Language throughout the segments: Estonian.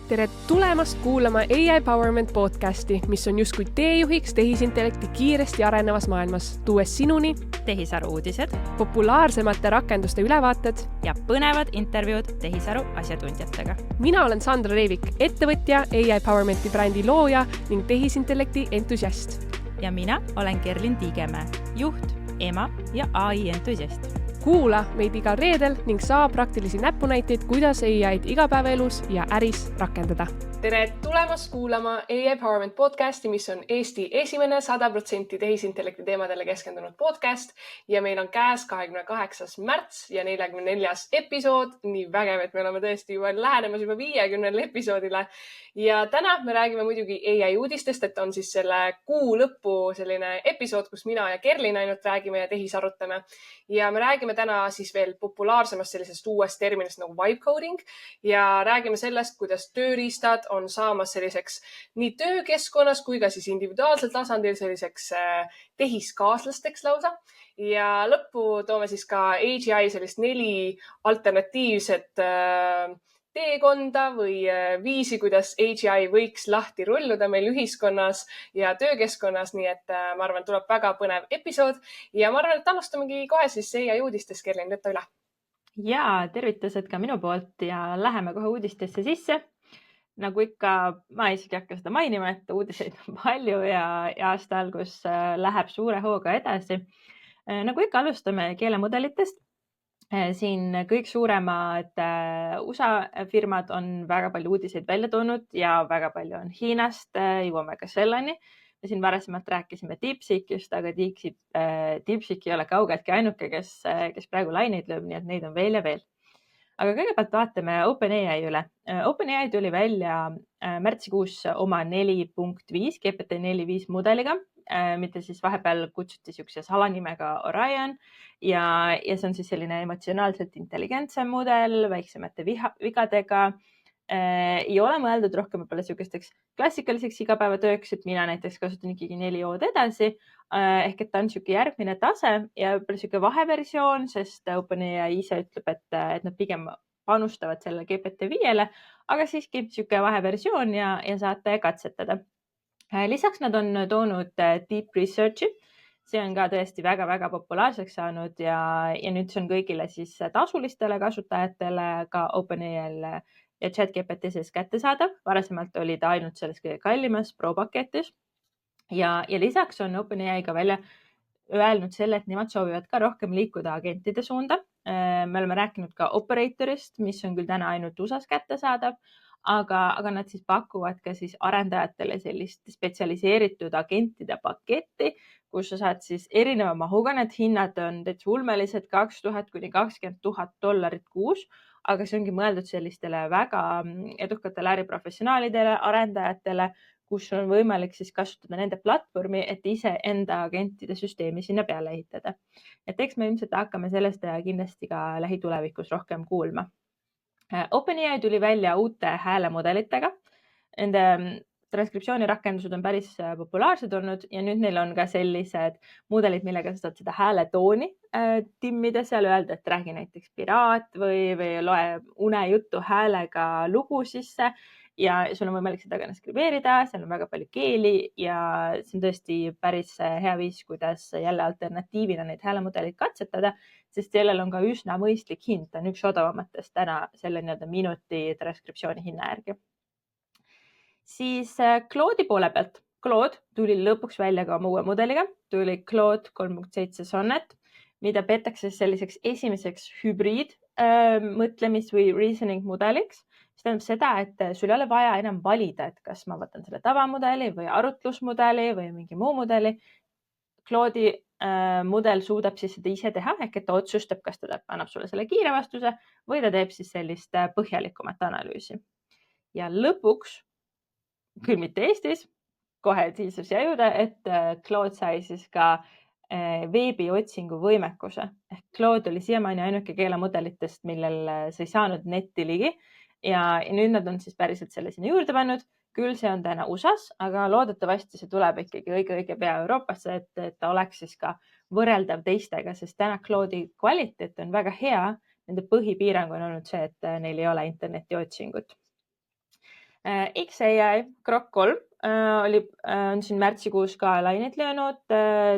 Tere tulemast kuulama AI Powerment podcasti, mis on justkui teejuhiks tehisintellekti kiiresti arenevas maailmas, tuues sinuni tehisaru uudised, populaarsemate rakenduste ülevaated ja põnevad intervjuud tehisaru asjatundjatega. Mina olen Sandra Reivik, ettevõtja, AI Powermenti brändi looja ning tehisintellekti entusiast. Ja mina olen Kerlin Tiigemäe, juht, ema ja AI entusiast. Kuula meid igal reedel ning saa praktilisi näpunäiteid, kuidas AI'd igapäevaelus ja äris rakendada. Tere tulemast kuulama AI Powerment podcasti, mis on Eesti esimene 100% tehisintellekti teemadele keskendunud podcast ja meil on käes 28. märts ja 44. episood. Nii vägev, et me oleme tõesti lähenemas juba 50 episoodile. Ja täna me räägime muidugi AI uudistest, et on siis selle kuu lõppu selline episood, kus mina ja Kerlin ainult räägime ja tehisarutame. Ja me räägime täna siis veel populaarsemast sellisest uuest terminist nagu vibe coding ja räägime sellest, kuidas tööriistad on saamas selliseks nii töökeskkonnas kui ka siis individuaalsel tasandil selliseks tehiskaaslasteks lausa. Ja lõppu toome siis ka AGI sellist 4 alternatiivset teekonda või viisi, kuidas AGI võiks lahti rulluda meil ühiskonnas ja töökeskkonnas, nii et ma arvan, tuleb väga põnev episood ja ma arvan, et alustamegi kohe siis AI uudistes, Kerlin, võtta üle. Ja tervitused ka minu poolt ja läheme kohe uudistesse sisse. Nagu ikka, ma isegi hakka seda mainima, et uudiseid on palju ja aasta algus läheb suure hooga edasi. Nagu ikka alustame keelemudelitest. Siin kõik suuremad USA firmad on väga palju uudiseid välja toonud ja väga palju on Hiinast, jõuame ka selleni. Me siin varasemalt rääkisime DeepSeekist, aga DeepSeek ei ole kaugeltki ainuke, kes praegu laineid lööb, nii et neid on veel ja veel. Aga kõigepealt vaatame OpenAI üle. OpenAI tuli välja märtsikuus oma 4.5 GPT-4.5 mudeliga, mitte siis vahepeal kutsuti siukse salanimega Orion ja see on siis selline emotsionaalselt intelligentsem mudel, väiksemate vigadega. Ei ole mõeldud rohkem võib-olla siukesteks klassikaliseks igapäevatööks, et mina näiteks kasutan ikkagi 4O-d edasi, ehk et ta on siuke järgmine tase ja võib-olla siuke vaheversioon, sest OpenAI ise ütleb, et nad pigem panustavad selle GPT-5-le, aga siiski siuke vaheversioon ja saate katsetada. Lisaks nad on toonud Deep Researchi. See on ka tõesti väga-väga populaarseks saanud ja nüüd see on kõigile siis tasulistele kasutajatele ka OpenAI-l ja ChatGPT sees kättesaadav. Varasemalt oli ta ainult selles kõige kallimas Pro-paketis. Ja lisaks on OpenAI ka välja öelnud selle, et nemad soovivad ka rohkem liikuda agentide suunda. Me oleme rääkinud ka Operatorist, mis on küll täna ainult USAs kättesaadav, aga nad siis pakuvad ka siis arendajatele sellist spetsialiseeritud agentide paketti, kus sa saad siis erineva mahuga, need hinnad on täitsa ulmelised $2000 kuni $20,000 kuus, aga see ongi mõeldud sellistele väga edukatele äriprofessionaalidele, arendajatele, kus on võimalik siis kasutada nende platvormi, et ise enda agentide süsteemi sinna peale ehitada. Et eks me ilmselt hakkame sellest kindlasti ka lähitulevikus rohkem kuulma. OpenAI tuli välja uute häälemudelitega. Nende transkriptsioonirakendused on päris populaarsed olnud ja nüüd neil on ka sellised mudelid, millega sa saad seda hääletooni timmida seal, öelda, et räägi näiteks piraat või loe unejuttu häälega lugu sisse ja sul on võimalik seda ka transkribeerida, seal on väga palju keeli ja see on tõesti päris hea viis, kuidas jälle alternatiivina neid häälemudelid katsetada, sest sellel on ka üsna mõistlik hind, ta on üks odavamatest täna selle minuti transkriptsiooni hinna järgi. Siis Claude'i poole pealt. Claude tuli lõpuks välja ka oma uue mudeliga, tuli Claude 3.7 Sonnet, mida peetakse selliseks esimeseks hübriid mõtlemis- või reasoning mudeliks. See tähendab seda, et sul ei ole vaja enam valida, et kas ma võtan selle tavamudeli või arutlusmudeli või mingi muu mudeli. Claude'i mudel suudab siis seda ise teha, ehk et ta otsustab, kas ta annab sulle selle kiire vastuse või ta teeb siis sellist põhjalikumat analüüsi. Ja lõpuks, küll mitte Eestis, kohe siis jõuda, et Claude sai siis ka veebiotsingu võimekuse. Ehk Claude oli siiamaani ainuke keelemudelitest, millel sa ei saanud netti ligi ja nüüd nad on siis päriselt selle sinna juurde pannud. Küll see on täna USAs, aga loodetavasti see tuleb ikkagi õige pea Euroopasse, et ta oleks siis ka võrreldav teistega, sest täna Claude'i kvaliteet on väga hea. Nende põhipiirang on olnud see, et neil ei ole internetiotsingut. XAI Grok 3 on siin märtsikuus ka laineid löönud.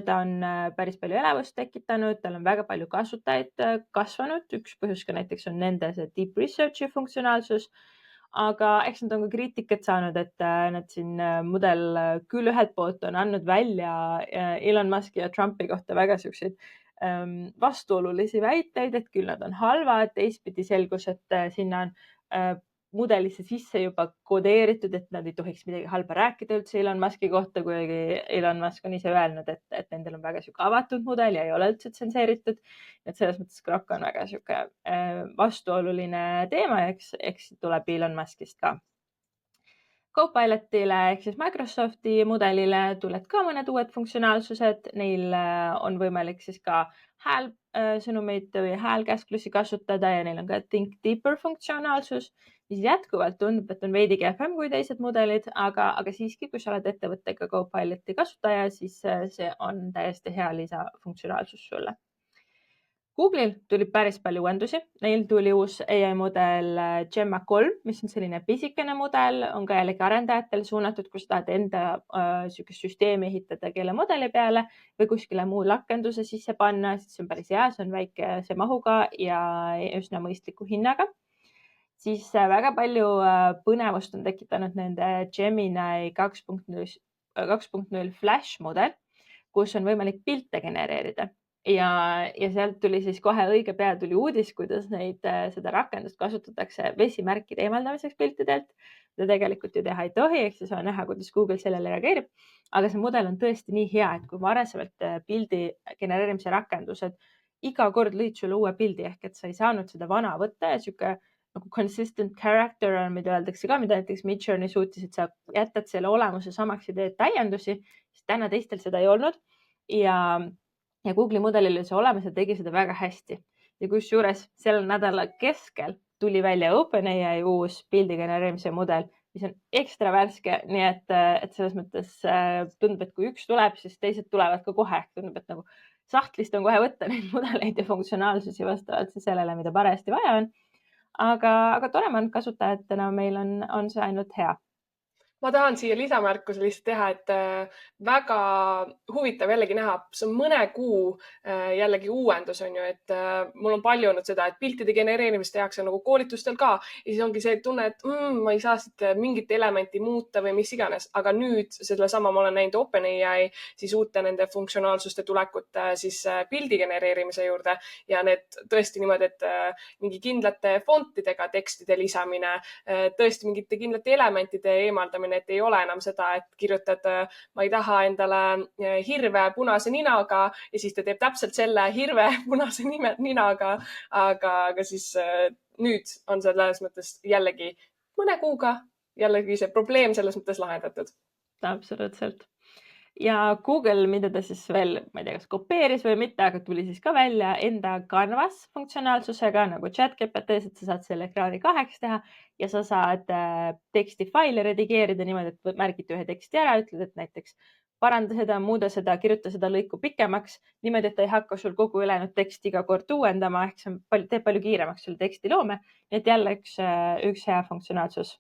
Ta on päris palju elavust tekitanud, tal on väga palju kasutajaid kasvanud. Üks põhjus ka näiteks on nende see deep research'i funktsionaalsus. Aga eks nad on ka kriitikat saanud, et nad siin mudel küll ühelt poolt on andnud välja Elon Muski ja Trumpi kohta väga siukseid vastuolulisi väiteid, et küll nad on halvad. Teistpidi selgus, et sinna on mudelisse sisse juba kodeeritud, et nad ei tohiks midagi halba rääkida üldse Elon Muski kohta, kuigi Elon Musk on ise öelnud, et nendel on väga sihuke avatud mudel ja ei ole üldse tsenseeritud. Et selles mõttes Grok on väga sihuke vastuoluline teema, eks tuleb Elon Muskist ka. Copilotile ehk siis Microsofti mudelile tulevad ka mõned uued funktsionaalsused. Neil on võimalik siis ka häälsõnumeid või häälkäsklusi kasutada ja neil on ka Think Deeper funktsionaalsus, mis jätkuvalt tundub, et on veidi kehvem kui teised mudelid, aga siiski, kui sa oled ettevõttega Copiloti kasutaja, siis see on täiesti hea lisafunktsionaalsus sulle. Google'il tuli päris palju uuendusi. Neil tuli uus AI mudel Gemma 3, mis on selline pisikene mudel, on ka jällegi arendajatel suunatud, kui sa tahad enda sükest süsteemi ehitada keelemudeli peale või kuskile muu rakenduse sisse panna, siis see on päris hea, see on väikese mahuga ja üsna mõistliku hinnaga. Siis väga palju põnevust on tekitanud nende Gemini 2.0 Flash mudel, kus on võimalik pilte genereerida. Ja sealt tuli siis kohe õige pea tuli uudis, kuidas seda rakendust kasutatakse vesimärkide eemaldamiseks piltidelt. Seda tegelikult ju teha ei tohi, ehk siis on näha, kuidas Google sellele reageerib. Aga see mudel on tõesti nii hea, et kui varasemalt pildi genereerimise rakendused iga kord lõid sulle uue pildi, ehk et sa ei saanud seda vana võtta ja sihuke nagu consistent character on, mida öeldakse ka, mida näiteks Midjourney suutis, et sa jätad selle olemuse samaks ja teed täiendusi, siis täna teistel seda ei olnud. Ja Google'i mudelil oli see olemas ja tegi seda väga hästi. Ja kusjuures selle nädala keskel tuli välja OpenAI uus pildi genereerimise mudel, mis on ekstra värske, nii et selles mõttes tundub, et kui üks tuleb, siis teised tulevad ka kohe. Tundub, et nagu sahtlist on kohe võtta neid mudeleid ja funktsionaalsusi vastavalt sellele, mida parajasti vaja on. Aga tore on kasutajatena, meil on see ainult hea. Ma tahan siia lisamärkuse lihtsalt teha, et väga huvitav jällegi näha, see on mõne kuu jällegi uuendus on ju, et mul on palju olnud seda, et piltide genereerimist tehakse nagu koolitustel ka ja siis ongi see tunne, et ma ei saa siit mingit elementi muuta või mis iganes, aga nüüd sellesama ma olen näinud OpenAI siis uute nende funktsionaalsuste tulekut siis pildi genereerimise juurde ja need tõesti niimoodi, et mingi kindlate fontidega tekstide lisamine, tõesti mingite kindlate elementide eemaldamine, et ei ole enam seda, et kirjutad, ma ei taha endale hirve punase ninaga ja siis ta teeb täpselt selle hirve punase ninaga, aga siis nüüd on selles mõttes jällegi mõne kuuga jällegi see probleem selles mõttes lahendatud. Absoluutselt. Ja Google, mida ta siis veel, ma ei tea, kas kopeeris või mitte, aga tuli siis ka välja enda Canvas funktsionaalsusega nagu ChatGPT-s, et sa saad selle ekraani kaheks teha ja sa saad tekstifaile redigeerida niimoodi, et märgid ühe teksti ära, ütled, et näiteks paranda seda, muuda seda, kirjuta seda lõiku pikemaks, niimoodi, et ta ei hakka sul kogu ülejäänud teksti iga kord uuendama, ehk see teeb palju kiiremaks selle tekstiloome. Nii et jälle üks hea funktsionaalsus.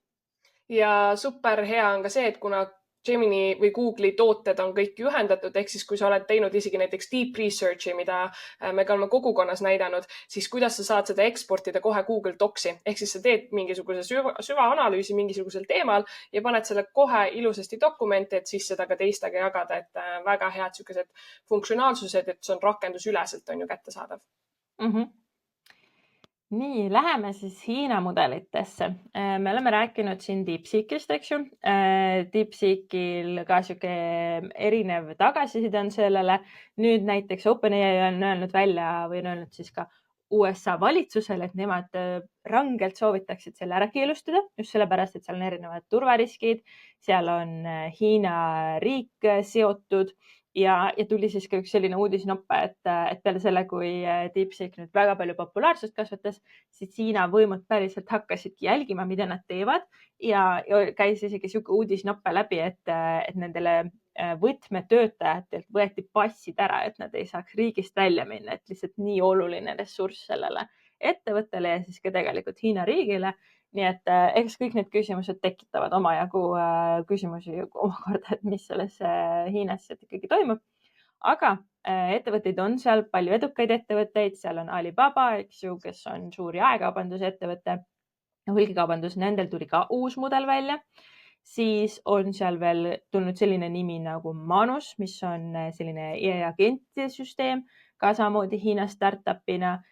Ja super hea on ka see, et kuna Gemini või Google'i tooted on kõik ühendatud, ehk siis kui sa oled teinud isegi näiteks deep research'i, mida me ka oleme kogukonnas näidanud, siis kuidas sa saad seda eksportida kohe Google Docsi. Ehk siis sa teed mingisuguse süvaanalüüsi mingisugusel teemal ja paned selle kohe ilusasti dokumenti, et siis seda ka teistega jagada, et väga head sellised funktsionaalsused, et see on rakendusüleselt on ju kättesaadav. Nii, läheme siis Hiina mudelitesse. Me oleme rääkinud siin DeepSeekist, eks ju. DeepSeekil ka siuke erinev tagasiside on sellele. Nüüd näiteks OpenAI on öelnud välja või on öelnud siis ka USA valitsusele, et nemad rangelt soovitaksid selle ära keelustada, just sellepärast, et seal on erinevad turvariskid, seal on Hiina riik seotud. Ja tuli siis ka üks selline uudisnoppe, et peale selle, kui DeepSeek nüüd väga palju populaarsust kasvatas, siis Hiina võimud päriselt hakkasidki jälgima, mida nad teevad ja käis isegi siuke uudisnoppe läbi, et nendele võtmetöötajatelt võeti passid ära, et nad ei saaks riigist välja minna, et lihtsalt nii oluline ressurss sellele ettevõttele ja siis ka tegelikult Hiina riigile. nii et eks kõik need küsimused tekitavad omajagu küsimusi omakorda, et mis selles Hiinas ikkagi toimub. Aga ettevõtteid on seal palju edukaid ettevõtteid, seal on Alibaba, eks ju, kes on suur jaekaubandusettevõte, hulgikaubandus, nendel tuli ka uus mudel välja. Siis on seal veel tulnud selline nimi nagu Manus, mis on selline e-agentide süsteem, ka samamoodi Hiina startupina.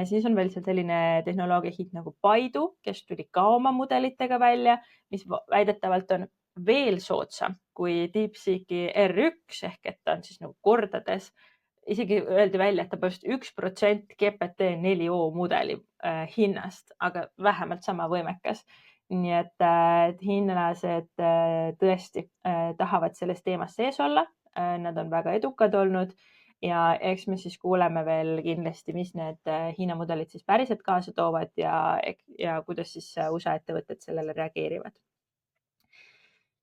Siis on veel seal selline tehnoloogia hitt nagu Baidu, kes tuli ka oma mudelitega välja, mis väidetavalt on veel soodsam kui DeepSeeki R1 ehk et ta on siis nagu kordades. Isegi öeldi välja, et ta põhimõtteliselt 1% GPT-4o mudeli hinnast, aga vähemalt sama võimekas. Nii et hiinlased tõesti tahavad selles teemas sees olla. Nad on väga edukad olnud ja eks me siis kuuleme veel kindlasti, mis need Hiina mudelid siis päriselt kaasa toovad ja kuidas siis USA ettevõtted sellele reageerivad.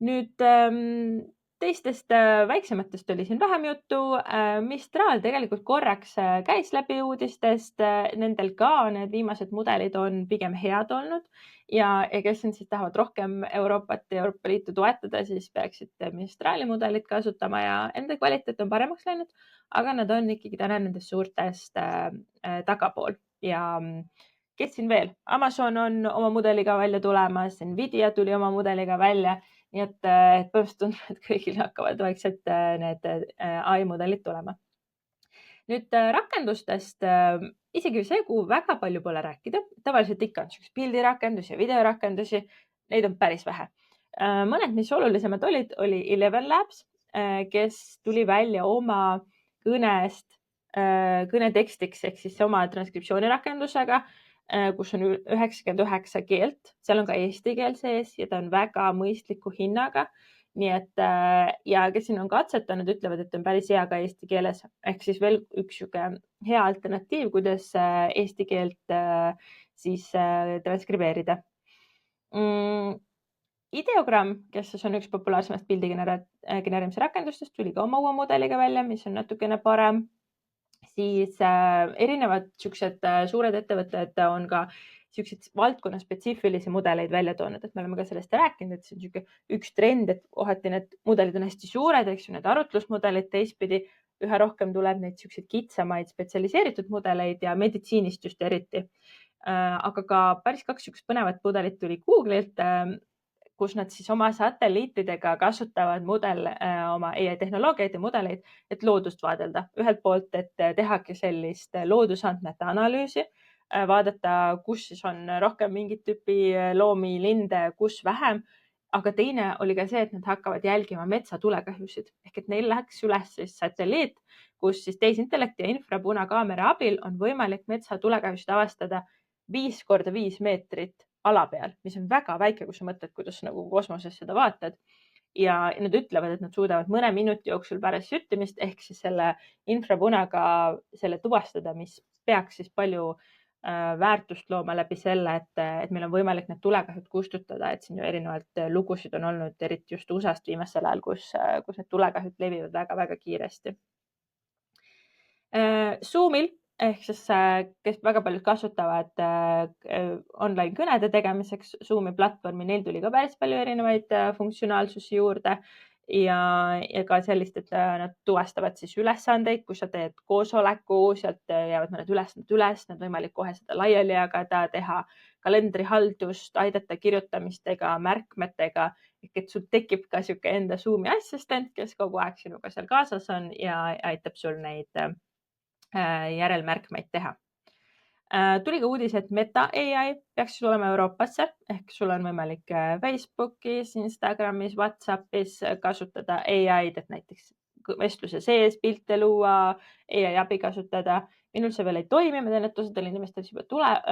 Nüüd teistest väiksematest oli siin vähem juttu. Mistral tegelikult korraks käis läbi uudistest. Nendel ka need viimased mudelid on pigem head olnud ja kes siis tahavad rohkem Euroopat ja Euroopa Liitu toetada, siis peaksid Mistrali mudelit kasutama ja enda kvaliteet on paremaks läinud, aga nad on ikkagi täna nendest suurtest tagapool ja kes siin veel? Amazon on oma mudeliga välja tulemas, Nvidia tuli oma mudeliga välja. Nii et põhimõtteliselt tundub, et kõigil hakkavad vaikselt need AI mudelid tulema. Nüüd rakendustest, isegi see, kuhu väga palju pole rääkida, tavaliselt ikka on pildirakendusi ja videorakendusi, neid on päris vähe. Mõned, mis olulisemad olid, oli Eleven Labs, kes tuli välja oma kõnetekstiks ehk siis oma transkriptsioonirakendusega, kus on 99 keelt, seal on ka eesti keel sees ja ta on väga mõistliku hinnaga. Nii et ja kes siin on katsetanud, ütlevad, et on päris hea ka eesti keeles. Ehk siis veel üks hea alternatiiv, kuidas eesti keelt siis transkribeerida. Ideogram, kes on üks populaarsemast pildi genereerimise rakendustest, tuli ka oma uue mudeliga välja, mis on natukene parem. Siis erinevad suured ettevõtted on ka valdkonna spetsiifilisi mudeleid välja toonud, et me oleme ka sellest rääkinud, et see on üks trend, et kohati need mudelid on hästi suured, eks ju, need arutlusmudelid, teistpidi üha rohkem tuleb neid kitsamaid spetsialiseeritud mudeleid ja meditsiinist just eriti. Aga ka päris 2 põnevat mudelit tuli Google'ilt, kus nad siis oma satelliitidega kasutavad oma AI tehnoloogiaid ja mudeleid, et loodust vaadelda. Ühelt poolt, et tehagi sellist loodusandmete analüüsi, vaadata, kus siis on rohkem mingit tüüpi loomi, linde, kus vähem. Aga teine oli ka see, et nad hakkavad jälgima metsatulekahjusid. Ehk et neil läheks üles siis satelliit, kus siis tehisintellekti ja infrapunakaamera abil on võimalik metsatulekahjusid avastada 5x5 meetrit ala peal, mis on väga väike, kui sa mõtled, kuidas nagu kosmoses seda vaatad. Ja nad ütlevad, et nad suudavad mõne minuti jooksul pärast süttimist ehk siis selle infrapunaga selle tuvastada, mis peaks siis palju väärtust looma läbi selle, et meil on võimalik need tulekahjud kustutada, et siin ju erinevalt lugusid on olnud, eriti just USA-st viimasel ajal, kus need tulekahjud levivad väga-väga kiiresti. Zoomil ehk siis, kes väga paljud kasutavad online kõnede tegemiseks Zoomi platvormi, neil tuli ka päris palju erinevaid funktsionaalsusi juurde ja ka sellist, et nad tuvastavad siis ülesandeid, kui sa teed koosoleku, sealt jäävad mõned ülesanded üles, need on võimalik kohe seda laiali jagada, teha kalendrihaldust, aidata kirjutamistega, märkmetega, et sul tekib ka sihuke enda Zoomi assistent, kes kogu aeg sinuga seal kaasas on ja aitab sul neid järelmärkmeid teha. Tuli ka uudis, et Meta AI peaks tulema Euroopasse ehk sul on võimalik Facebookis, Instagramis, WhatsAppis kasutada AI-d, et näiteks vestluse sees pilte luua, AI abi kasutada. Minul see veel ei toimi, ma tean, et osadel inimestel juba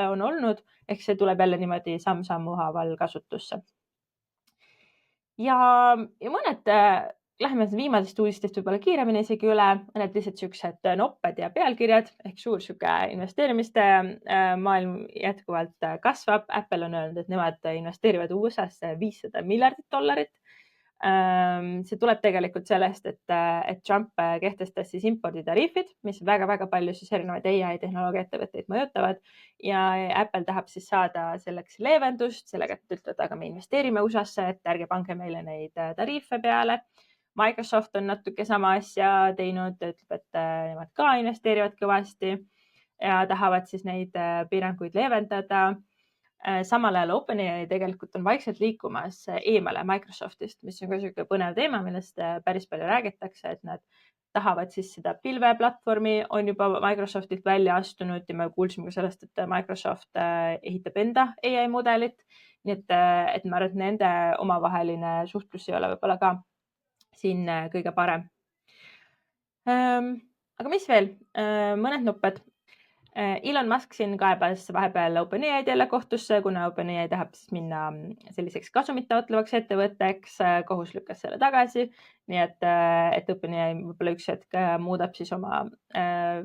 on olnud, ehk see tuleb jälle niimoodi samm-sammu haaval kasutusse. Ja mõned läheme viimasest uudistest võib-olla kiiremini isegi üle, mõned lihtsalt siuksed nopped ja pealkirjad ehk suur investeerimiste maailm jätkuvalt kasvab. Apple on öelnud, et nemad investeerivad USA-sse $500 miljardit. See tuleb tegelikult sellest, et Trump kehtestas siis imporditariifid, mis väga-väga palju siis erinevaid AI tehnoloogia ettevõtteid mõjutavad ja Apple tahab siis saada selleks leevendust, sellega, et ütlevad, aga me investeerime USA-sse, et ärge pange meile neid tariife peale. Microsoft on natuke sama asja teinud, ütleb, et nemad ka investeerivad kõvasti ja tahavad siis neid piiranguid leevendada. Samal ajal OpenAI tegelikult on vaikselt liikumas eemale Microsoftist, mis on ka selline põnev teema, millest päris palju räägitakse, et nad tahavad siis seda pilveplatvormi on juba Microsoftilt välja astunud ja me kuulsime ka sellest, et Microsoft ehitab enda AI mudelit. Nii et ma arvan, et nende omavaheline suhtlus ei ole võib-olla ka siin kõige parem. Aga mis veel? Mõned nupped. Elon Musk siin kaebas vahepeal OpenAI jälle kohtusse, kuna OpenAI tahab siis minna selliseks kasumit taotlevaks ettevõtteks, kohus lükkas selle tagasi. Nii et OpenAI võib-olla üks hetk muudab siis oma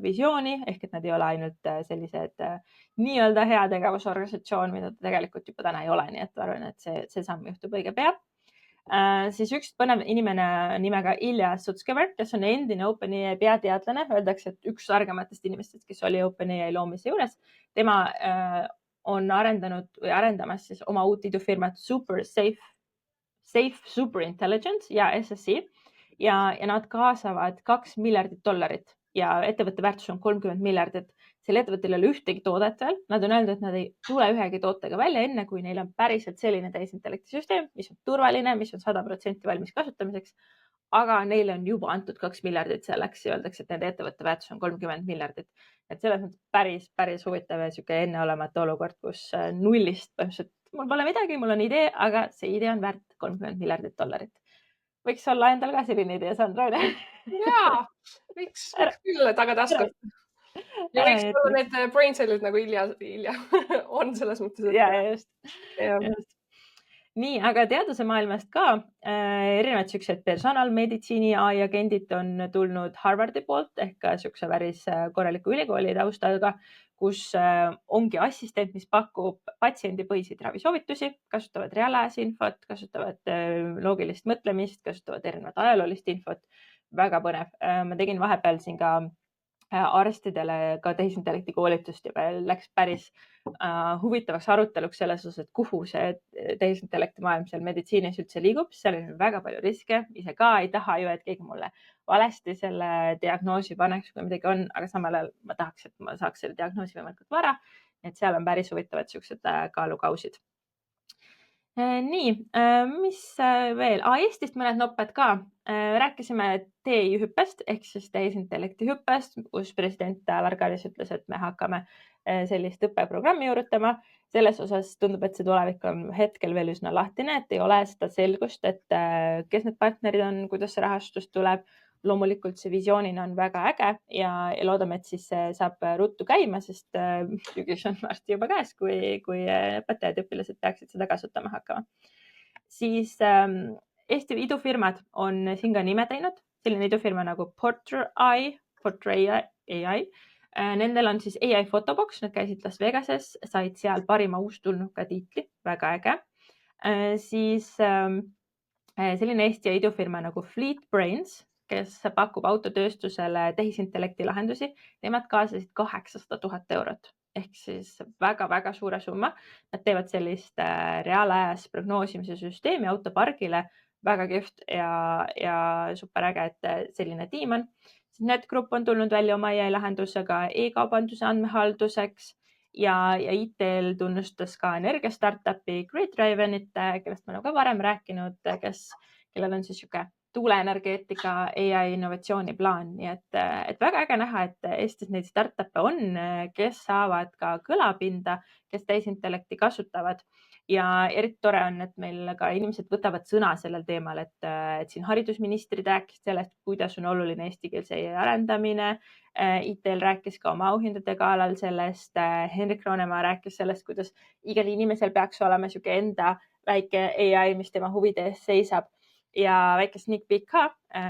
visiooni, ehk et nad ei ole ainult sellised nii-öelda heategevusorganisatsioon, mida ta tegelikult juba täna ei ole. Nii et ma arvan, et see samm juhtub õige pea. Siis üks põnev inimene nimega Ilya Sutskever, kes on endine OpenAI peateadlane, öeldakse, et üks targematest inimestest, kes oli OpenAI loomise juures. Tema on arendanud või arendamas siis oma uut idufirmat Super Safe Super Intelligence ja SSI ja nad kaasavad $2 miljardit ja ettevõtte väärtus on 30 miljardit. Selle ettevõttel ei ole ühtegi toodet veel. Nad on öelnud, et nad ei tule ühegi tootega välja enne, kui neil on päriselt selline tehisintellekti süsteem, mis on turvaline, mis on 100% valmis kasutamiseks, aga neile on juba antud 2 miljardit selleks ja öeldakse, et nende ettevõtte väärtus on 30 miljardit. Et selles mõttes päris huvitav ja siuke enneolematu olukord, kus nullist põhimõtteliselt mul pole midagi, mul on idee, aga see idee on väärt $30 miljardit. Võiks olla endal ka selline idee, Sandra, on ju? Jaa, võiks küll tagataskust. Ja võiks olla need brain cell'id nagu Ilja on selles mõttes. Ja just. Nii, aga teaduse maailmast ka erinevad siuksed personaalmeditsiini AI agendid on tulnud Harvardi poolt ehk siukse päris korraliku ülikooli taustaga, kus ongi assistent, mis pakub patsiendipõhiseid ravisoovitusi, kasutavad reaalajas infot, kasutavad loogilist mõtlemist, kasutavad erinevat ajaloolist infot. Väga põnev. Ma tegin vahepeal siin ka arstidele ka tehisintellekti koolitust ja veel läks päris huvitavaks aruteluks selles osas, et kuhu see tehisintellekti maailm seal meditsiinis üldse liigub. Seal on väga palju riske, ise ka ei taha ju, et keegi mulle valesti selle diagnoosi paneks, kui midagi on, aga samal ajal ma tahaks, et ma saaks selle diagnoosi võimalikult vara. Et seal on päris huvitavad siuksed kaalukausid. Nii, mis veel? Eestist mõned nopped ka. Rääkisime TI hüppest ehk siis tehisintellekti hüppest, kus president Alar Karis ütles, et me hakkame sellist õppeprogrammi juurutama. Selles osas tundub, et see tulevik on hetkel veel üsna lahtine, et ei ole seda selgust, et kes need partnerid on, kuidas see rahastus tuleb. Loomulikult see visioonina on väga äge ja loodame, et siis saab ruttu käima, sest sügis on varsti juba käes, kui õpetajad ja õpilased peaksid seda kasutama hakkama. Siis Eesti idufirmad on siin ka nime teinud, selline idufirma nagu Portray AI. Nendel on siis AI Photobox, nad käisid Las Vegases, said seal parima uustulnuka tiitli, väga äge. Siis selline Eesti idufirma nagu Fleetbrains, kes pakub autotööstusele tehisintellekti lahendusi, nemad kaasasid 800 000 eurot ehk siis väga-väga suure summa. Nad teevad sellist reaalajas prognoosimise süsteemi autopargile, väga kihvt ja super äge, et selline tiim on. NetGroup on tulnud välja oma AI lahendusega e-kaubanduse andmehalduseks ja ITL tunnustas ka energia startupi GridDrivenit, kellest me oleme ka varem rääkinud, kellel on siis siuke tuuleenergeetika AI innovatsiooniplaan, nii et väga äge näha, et Eestis neid startup'e on, kes saavad ka kõlapinda, kes tehisintellekti kasutavad ja eriti tore on, et meil ka inimesed võtavad sõna sellel teemal, et siin haridusministrid rääkisid sellest, kuidas on oluline eestikeelse AI arendamine. ITL rääkis ka oma auhindade galal sellest, Henrik Roonemaa rääkis sellest, kuidas igal inimesel peaks olema siuke enda väike AI, mis tema huvide eest seisab. Ja väike sneak peek ka.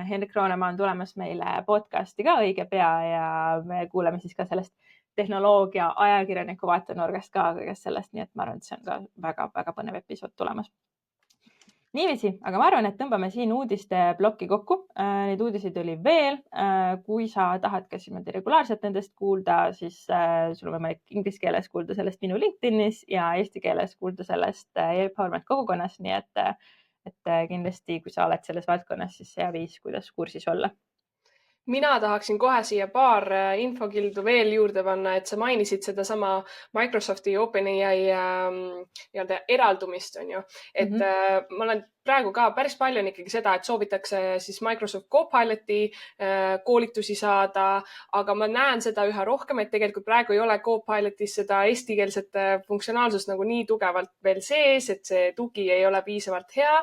Henrik Roonemaa on tulemas meile podcasti ka õige pea ja me kuuleme siis ka sellest tehnoloogia ajakirjaniku vaatenurgast ka kõigest sellest, nii et ma arvan, et see on ka väga-väga põnev episood tulemas. Niiviisi, aga ma arvan, et tõmbame siin uudiste plokki kokku. Neid uudiseid oli veel. Kui sa tahad ka regulaarselt nendest kuulda, siis sul on võimalik inglise keeles kuulda sellest minu LinkedInis ja eesti keeles kuulda sellest e-Empowerment kogukonnas. Nii et kindlasti, kui sa oled selles valdkonnas, siis hea viis, kuidas kursis olla. Mina tahaksin kohe siia paar infokildu veel juurde panna, et sa mainisid sedasama Microsofti OpenAI nii-öelda eraldumist, on ju. Et ma olen praegu ka päris palju on ikkagi seda, et soovitakse siis Microsoft Copiloti koolitusi saada, aga ma näen seda üha rohkem, et tegelikult praegu ei ole Copilotis seda eestikeelset funktsionaalsust nagu nii tugevalt veel sees, et see tugi ei ole piisavalt hea.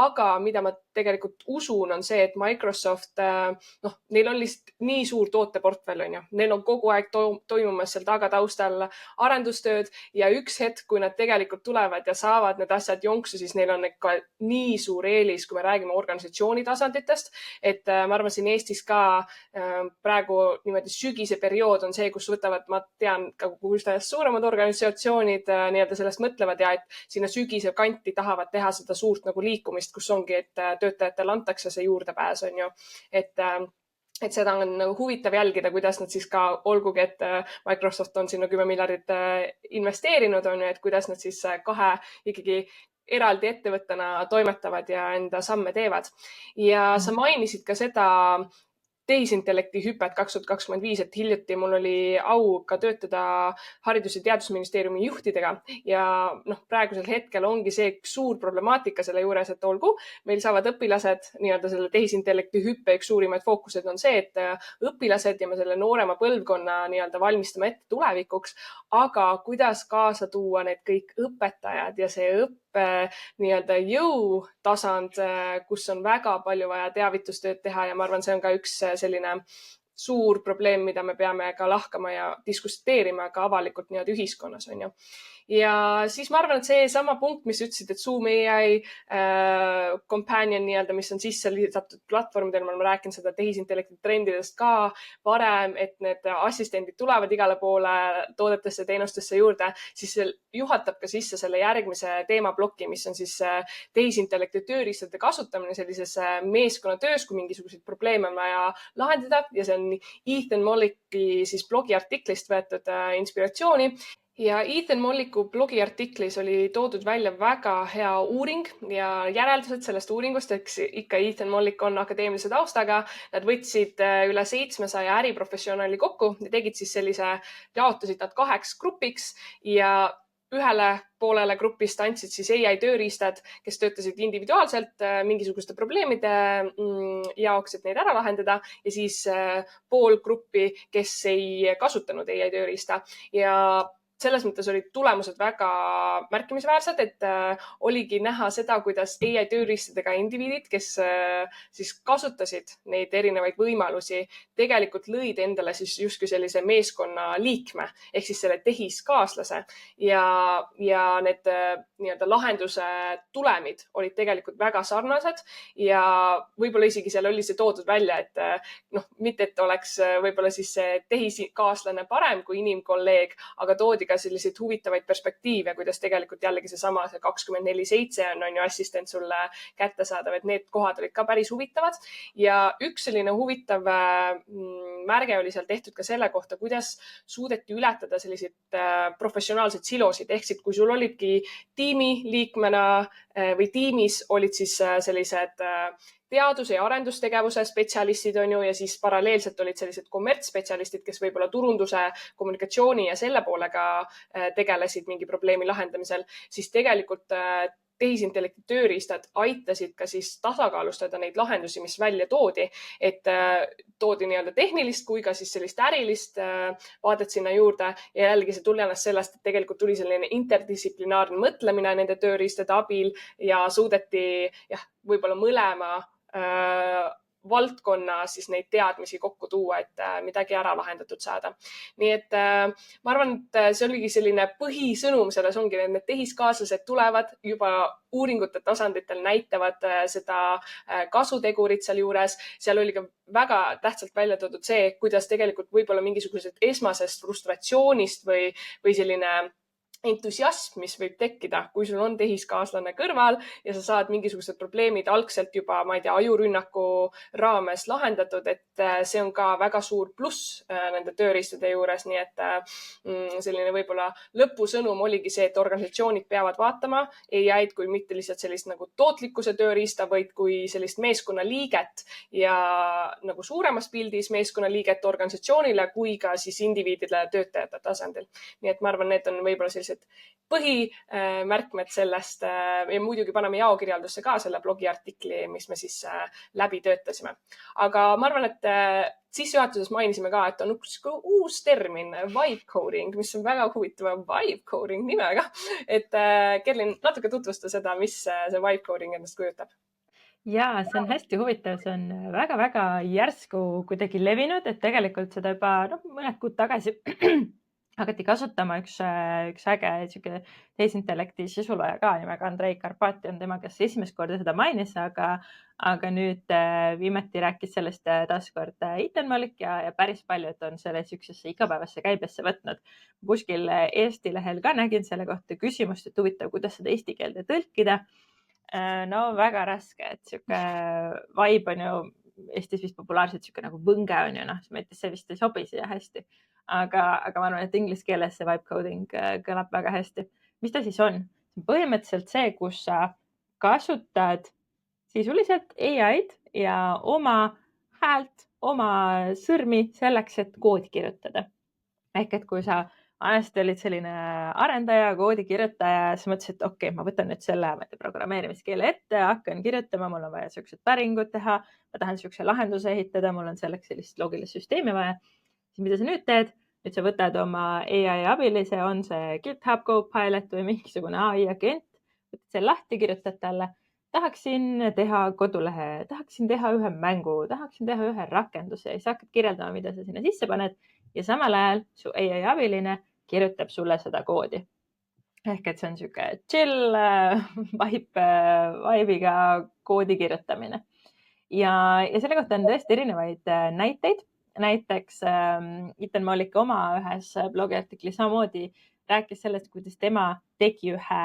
Aga mida ma tegelikult usun, on see, et Microsoft, neil on lihtsalt nii suur tooteportfell, on ju. Neil on kogu aeg toimumas seal taga taustal arendustööd ja üks hetk, kui nad tegelikult tulevad ja saavad need asjad jonksu, siis neil on ikka nii suur eelis, kui me räägime organisatsiooni tasanditest. Et ma arvan, siin Eestis ka praegu niimoodi sügise periood on see, kus võtavad, ma tean, kus suuremad organisatsioonid nii-öelda sellest mõtlevad ja et sinna sügise kanti tahavad teha seda suurt nagu liikumist, kus ongi, et töötajatele antakse see juurdepääs, on ju. Et seda on huvitav jälgida, kuidas nad siis ka, olgugi, et Microsoft on sinna 10 miljardit investeerinud, on ju, et kuidas nad siis kahe ikkagi eraldi ettevõttena toimetavad ja enda samme teevad. Ja sa mainisid ka seda tehisintellekti hüpet 2025, et hiljuti mul oli au ka töötada Haridus- ja Teadusministeeriumi juhtidega ja praegusel hetkel ongi see suur problemaatika selle juures, et olgu, meil saavad õpilased nii-öelda selle tehisintellekti hüppe üks suurimaid fookused on see, et õpilased ja me selle noorema põlvkonna nii-öelda valmistame ette tulevikuks, aga kuidas kaasa tuua need kõik õpetajad ja see nii-öelda jõutasand, kus on väga palju vaja teavitustööd teha ja ma arvan, see on ka üks selline suur probleem, mida me peame ka lahkama ja diskuteerima ka avalikult nii-öelda ühiskonnas, on ju. Ja siis ma arvan, et see sama punkt, mis ütlesid, et Zoom AI companion nii-öelda, mis on sisse lisatud platvormidel, ma olen rääkinud seda tehisintellekti trendidest ka varem, et need assistendid tulevad igale poole toodetesse, teenustesse juurde, siis see juhatab ka sisse selle järgmise teemaploki, mis on siis tehisintellekti tööriistade kasutamine sellises meeskonnatöös, kui mingisuguseid probleeme on vaja lahendada ja see on Ethan Mollicki siis blogiartiklist võetud inspiratsiooni. Ja Ethan Molliku blogiartiklis oli toodud välja väga hea uuring ja järeldused sellest uuringust, eks ikka Ethan Mollik on akadeemilise taustaga. Nad võtsid üle 700 äriprofessionaali kokku ja tegid siis sellise, jaotasid nad 2 grupiks ja ühele poolele grupist andsid siis AI tööriistad, kes töötasid individuaalselt mingisuguste probleemide jaoks, et neid ära lahendada ja siis pool gruppi, kes ei kasutanud AI tööriista ja selles mõttes olid tulemused väga märkimisväärsed, et oligi näha seda, kuidas AI tööriistadega indiviidid, kes siis kasutasid neid erinevaid võimalusi, tegelikult lõid endale siis justkui sellise meeskonna liikme ehk siis selle tehiskaaslase ja need nii-öelda lahenduse tulemid olid tegelikult väga sarnased ja võib-olla isegi seal oli see toodud välja, et mitte, et oleks võib-olla siis see tehiskaaslane parem kui inimkolleeg, aga toodi ka selliseid huvitavaid perspektiive, kuidas tegelikult jällegi see 24/7 on ju assistent sulle kättesaadav, et need kohad olid ka päris huvitavad. Ja üks selline huvitav märge oli seal tehtud ka selle kohta, kuidas suudeti ületada selliseid professionaalseid silosid. Ehk siis, kui sul olidki tiimi liikmena või tiimis olid siis sellised teaduse ja arendustegevuse spetsialistid on ju ja siis paralleelselt olid sellised kommertsspetsialistid, kes võib-olla turunduse, kommunikatsiooni ja selle poolega tegelesid mingi probleemi lahendamisel, siis tegelikult tehisintellekti tööriistad aitasid ka siis tasakaalustada neid lahendusi, mis välja toodi, et toodi nii-öelda tehnilist kui ka siis sellist ärilist vaadet sinna juurde ja jällegi see tulenes sellest, et tegelikult tuli selline interdistsiplinaarne mõtlemine nende tööriistade abil ja suudeti võib-olla mõlema valdkonna siis neid teadmisi kokku tuua, et midagi ära lahendatud saada. Nii et ma arvan, et see oligi selline põhisõnum selles ongi, et need tehiskaaslased tulevad juba uuringute tasanditel näitavad seda kasutegurit seal juures. Seal oli ka väga tähtsalt välja toodud see, kuidas tegelikult võib-olla mingisugused esmasest frustratsioonist või selline entusiasm, mis võib tekkida, kui sul on tehiskaaslane kõrval ja sa saad mingisugused probleemid algselt juba, ma ei tea, ajurünnaku raames lahendatud, et see on ka väga suur pluss nende tööriistade juures. Nii et selline võib-olla lõpusõnum oligi see, et organisatsioonid peavad vaatama AI-d kui mitte lihtsalt sellist nagu tootlikkuse tööriista, vaid kui sellist meeskonnaliiget ja nagu suuremas pildis meeskonnaliiget organisatsioonile kui ka siis indiviididele töötajate tasandil. Nii et ma arvan, need on võib-olla sellised põhimärkmed sellest ja muidugi paneme jaokirjaldusse ka selle blogiartikli, mis me siis läbi töötasime. Aga ma arvan, et sissejuhatuses mainisime ka, et on üks uus termin, vibe coding, mis on väga huvitava vibe coding nimega. Et Kerlin, natuke tutvusta seda, mis see vibe coding endast kujutab. Ja see on hästi huvitav, see on väga-väga järsku kuidagi levinud, et tegelikult seda juba mõned kuud tagasi hakati kasutama üks äge tehisintellekti sisulooja ka nimega Andrei Karpatjan, tema, kes esimest korda seda mainis, aga nüüd viimati rääkis sellest taaskord Ethan Malik ja päris palju, et on selle sükksesse igapäevasse käibesse võtnud. Kuskil Eesti lehel ka nägin selle kohta küsimust, et huvitav, kuidas seda eesti keelde tõlkida. No väga raske, et siuke vibe on ju Eestis vist populaarselt siuke nagu võnge on ju, see vist ei sobi siia hästi. Aga ma arvan, et inglise keeles see vibe coding kõlab väga hästi. Mis ta siis on? See on põhimõtteliselt see, kus sa kasutad sisuliselt AI-d ja oma häält, oma sõrmi selleks, et koodi kirjutada. Ehk et kui sa vanasti olid selline arendaja, koodikirjutaja, siis mõtlesin, et okei, ma võtan nüüd selle programmeerimiskeele ette, hakkan kirjutama, mul on vaja sellised päringud teha, ma tahan sellise lahenduse ehitada, mul on selleks sellist loogilist süsteemi vaja. Siis mida sa nüüd teed? Nüüd sa võtad oma AI abilise, on see GitHub Copilot või mingisugune AI agent, võtad selle lahti, kirjutad talle, tahaksin teha kodulehe, tahaksin teha ühe mängu, tahaksin teha ühe rakenduse ja siis hakkad kirjeldama, mida sa sinna sisse paned ja samal ajal su AI abiline kirjutab sulle seda koodi. Ehk et see on siuke chill vibe'iga koodi kirjutamine. Ja selle kohta on tõesti erinevaid näiteid. Näiteks Ethan Malik oma ühes blogiartiklis samamoodi rääkis sellest, kuidas tema tegi ühe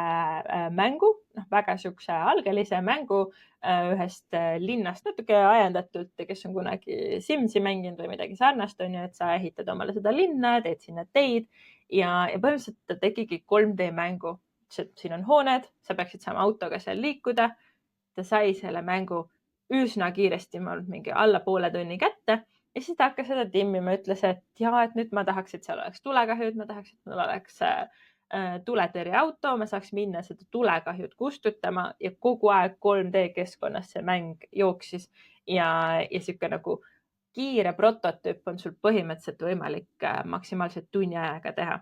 mängu, väga siukse algelise mängu ühest linnast natuke ajendatult, kes on kunagi Simsi mänginud või midagi sarnast, on ju, et sa ehitad omale seda linna, teed sinna teid ja põhimõtteliselt ta tegigi 3D mängu. Siin on hooned, sa peaksid saama autoga seal liikuda. Ta sai selle mängu üsna kiiresti, ma olen mingi alla poole tunni kätte ja siis ta hakkas seda timmima, ütles, et et nüüd ma tahaks, et seal oleks tulekahjud, ma tahaks, et mul oleks tuletõrjeauto, ma saaks minna seda tulekahjud kustutama ja kogu aeg 3D keskkonnas see mäng jooksis ja siuke nagu kiire prototüüp on sul põhimõtteliselt võimalik maksimaalselt tunni ajaga teha,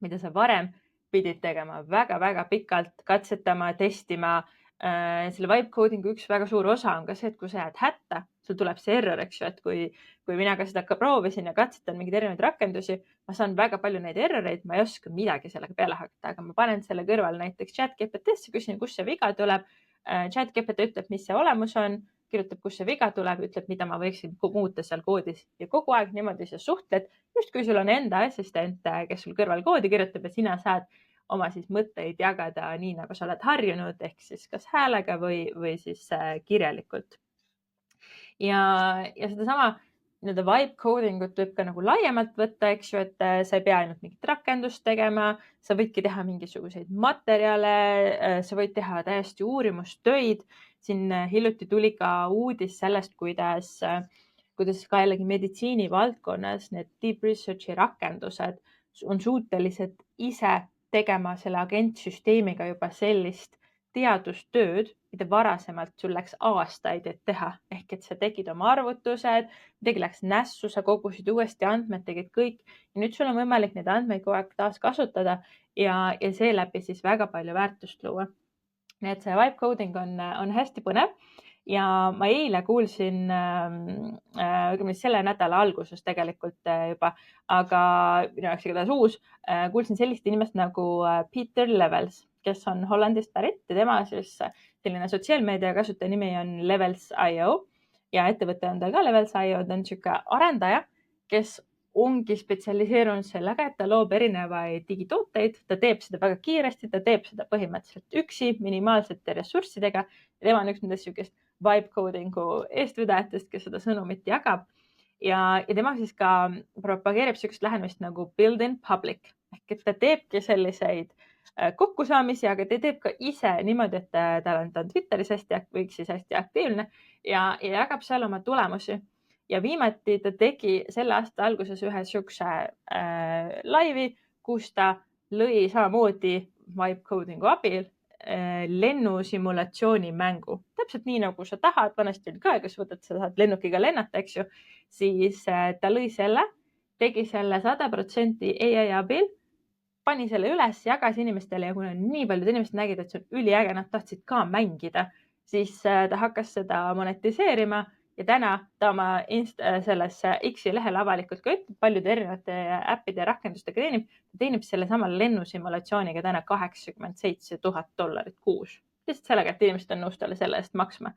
mida sa varem pidid tegema väga-väga pikalt, katsetama, testima. Selle vibe codingu üks väga suur osa on ka see, et kui sa jääd hätta, sul tuleb see error, eks ju, et kui mina ka seda proovisin ja katsetan mingeid erinevaid rakendusi, ma saan väga palju neid erroreid, ma ei oska midagi sellega peale hakata, aga ma panen selle kõrval näiteks ChatGPT-sse, küsin, kus see viga tuleb. ChatGPT ütleb, mis see olemus on, kirjutab, kus see viga tuleb, ütleb, mida ma võiksin muuta seal koodis ja kogu aeg niimoodi sa suhtled, just kui sul on enda assistent, kes sul kõrval koodi kirjutab ja sina saad oma siis mõtteid jagada nii, nagu sa oled harjunud, ehk siis kas häälega või siis kirjalikult. Ja sedasama vibe coding ut võib ka nagu laiemalt võtta, eks ju, et sa ei pea ainult mingit rakendust tegema, sa võidki teha mingisuguseid materjale, sa võid teha täiesti uurimustöid. Siin hiljuti tuli ka uudis sellest, kuidas ka jällegi meditsiinivaldkonnas need deep research'i rakendused on suutelised ise tegema selle agentsüsteemiga juba sellist teadustööd, mida varasemalt sul läks aastaid, et teha. Ehk et sa tegid oma arvutused, midagi läks nässu, sa kogusid uuesti andmed, tegid kõik. Ja nüüd sul on võimalik neid andmeid kogu aeg taas kasutada ja seeläbi siis väga palju väärtust luua. Nii et see vibe coding on hästi põnev. Ja ma eile kuulsin, selle nädala alguses tegelikult juba, aga minu jaoks igatahes uus, kuulsin sellist inimest nagu Peter Levels, kes on Hollandist pärit ja tema siis selline sotsiaalmeedia kasutaja nimi on Levels.io ja ettevõte on tal ka Levels.io, ta on siuke arendaja, kes ongi spetsialiseerunud sellega, et ta loob erinevaid digitooteid, ta teeb seda väga kiiresti, ta teeb seda põhimõtteliselt üksi, minimaalsete ressurssidega. Tema on üks nendest niisugust vibe coding'u eestvedajatest, kes seda sõnumit jagab. Ja tema siis ka propageerib niisugust lähenemist nagu build in public. Ehk et ta teebki selliseid kokkusaamisi, aga ta teeb ka ise niimoodi, et ta on Twitteris hästi aktiivne ja jagab seal oma tulemusi. Ja viimati ta tegi selle aasta alguses ühe niisuguse laivi, kus ta lõi samamoodi vibe coding'u abil lennusimulatsiooni mängu. Täpselt nii, nagu sa tahad, vanasti oli ka, kus võtad, sa saad lennukiga lennata, eks ju, siis ta lõi selle, tegi selle 100% AI abil, pani selle üles, jagas inimestele ja kuna nii paljud inimesed nägid, et see on üliäge, nad tahtsid ka mängida, siis ta hakkas seda monetiseerima ja täna ta oma selles X-i lehel avalikult ka ütleb, paljude erinevate äppide ja rakendustega teenib selle sama lennusimulatsiooniga täna $87,000 kuus. Lihtsalt sellega, et inimesed on nõus talle selle eest maksma.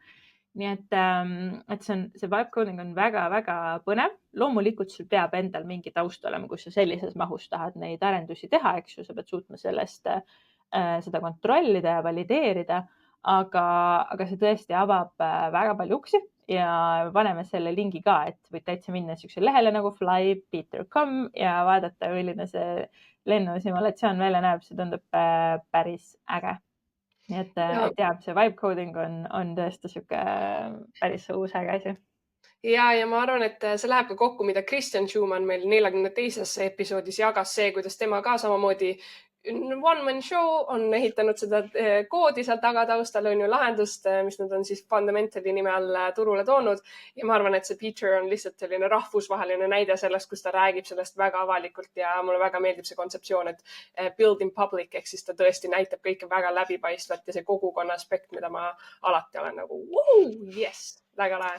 Nii et see vibe coding on väga-väga põnev. Loomulikult sul peab endal mingi taust olema, kui sa sellises mahus tahad neid arendusi teha, eks ju, sa pead suutma sellest seda kontrollida ja valideerida, aga see tõesti avab väga palju uksi ja paneme selle lingi ka, et võid täitsa minna niisuguse lehele nagu flypeter.com ja vaadata, milline see lennusimulatsioon välja näeb, see tundub päris äge. Nii et jah, see vibe coding on tõesti siuke päris uus äge asi. Ja ma arvan, et see läheb ka kokku, mida Christian Schumann meil 42. episoodis jagas see, kuidas tema ka samamoodi one-man show on ehitanud seda koodi seal taga taustal on ju lahendust, mis nad on siis Fundamentali nime all turule toonud. Ja ma arvan, et see Peter on lihtsalt selline rahvusvaheline näide sellest, kus ta räägib sellest väga avalikult ja mulle väga meeldib see kontseptsioon, et build in public, ehk siis ta tõesti näitab kõike väga läbipaistvalt ja see kogukonna aspekt, mida ma alati olen nagu, yes, väga lahe.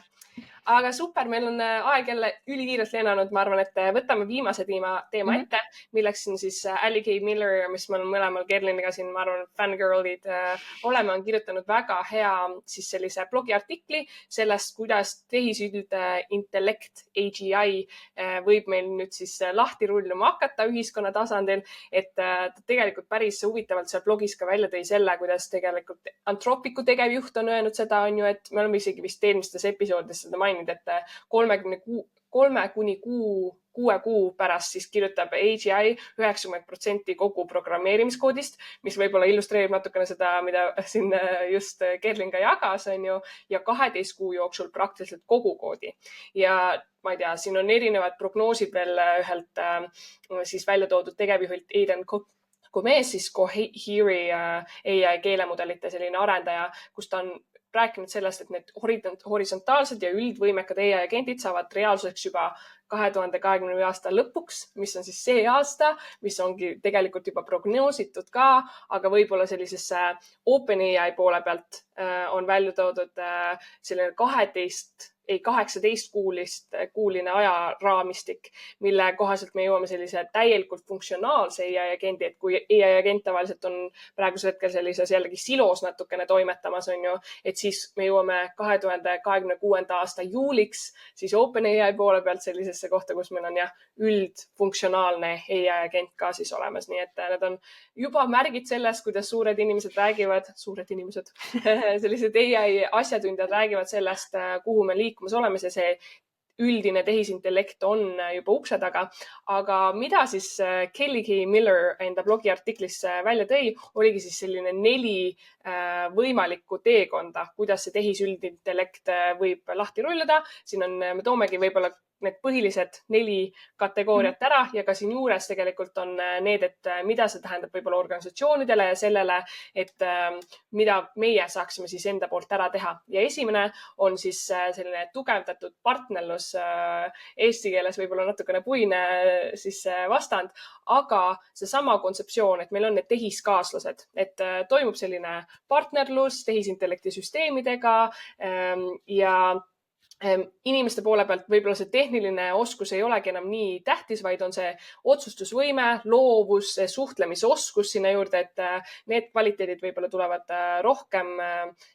Aga super, meil on aeg jälle ülikiirelt lennanud. Ma arvan, et võtame viimase teema ette, milleks on siis Allie K. Miller, mis me oleme mõlemal Kerliniga siin, ma arvan, fangirlid oleme, on kirjutanud väga hea siis sellise blogiartikli sellest, kuidas tehisintellekt AGI võib meil nüüd siis lahti rulluma hakata ühiskonna tasandil, et tegelikult päris huvitavalt seal blogis ka välja tõi selle, kuidas tegelikult Anthropicu tegevjuht on öelnud seda, on ju, et me oleme isegi vist eelmistes episoodides seda maininud, et 3 kuni 6 kuu pärast siis kirjutab AGI 90% kogu programmeerimiskoodist, mis võib-olla illustreerib natukene seda, mida siin just Kerlin ka jagas, on ju, ja 12 kuu jooksul praktiliselt kogu koodi. Ja ma ei tea, siin on erinevad prognoosid veel ühelt siis välja toodud tegevjuhilt Aidan Gomez, siis Cohere AI keelemudelite selline arendaja, kus ta on rääkinud sellest, et need horisontaalsed ja üldvõimekad AI-agentid saavad reaalsuseks juba 2020. aasta lõpuks, mis on siis see aasta, mis ongi tegelikult juba prognoositud ka, aga võib-olla sellisesse OpenAI poole pealt on välja toodud selline 18-kuuline ajaraamistik, mille kohaselt me jõuame sellise täielikult funktsionaalse AI-agendi, et kui AI-agent tavaliselt on praegusel hetkel sellises jällegi silos natukene toimetamas, on ju, et siis me jõuame 2026. aasta juuliks siis OpenAI poole pealt sellisesse kohta, kus meil on üldfunktsionaalne AI-agent ka siis olemas. Nii et need on juba märgid sellest, kuidas suured inimesed, sellised AI asjatundjad räägivad sellest, kuhu me liikumas oleme, see üldine tehisintellekt on juba ukse taga. Aga mida siis Kelly K. Miller enda blogi artiklis välja tõi, oligi siis selline 4 võimalikku teekonda, kuidas see tehisüldintellekt võib lahti rullada. Siin me toomegi võib-olla need põhilised 4 kategooriat ära ja ka siin juures tegelikult on need, et mida see tähendab võib-olla organisatsioonidele ja sellele, et mida meie saaksime siis enda poolt ära teha. Ja esimene on siis selline tugevdatud partnerlus, eesti keeles võib-olla natukene puine siis vastand, aga seesama kontseptsioon, et meil on need tehiskaaslased, et toimub selline partnerlus tehisintellekti süsteemidega ja inimeste poole pealt võib-olla see tehniline oskus ei olegi enam nii tähtis, vaid on see otsustusvõime, loovus, suhtlemisoskus sinna juurde, et need kvaliteedid võib-olla tulevad rohkem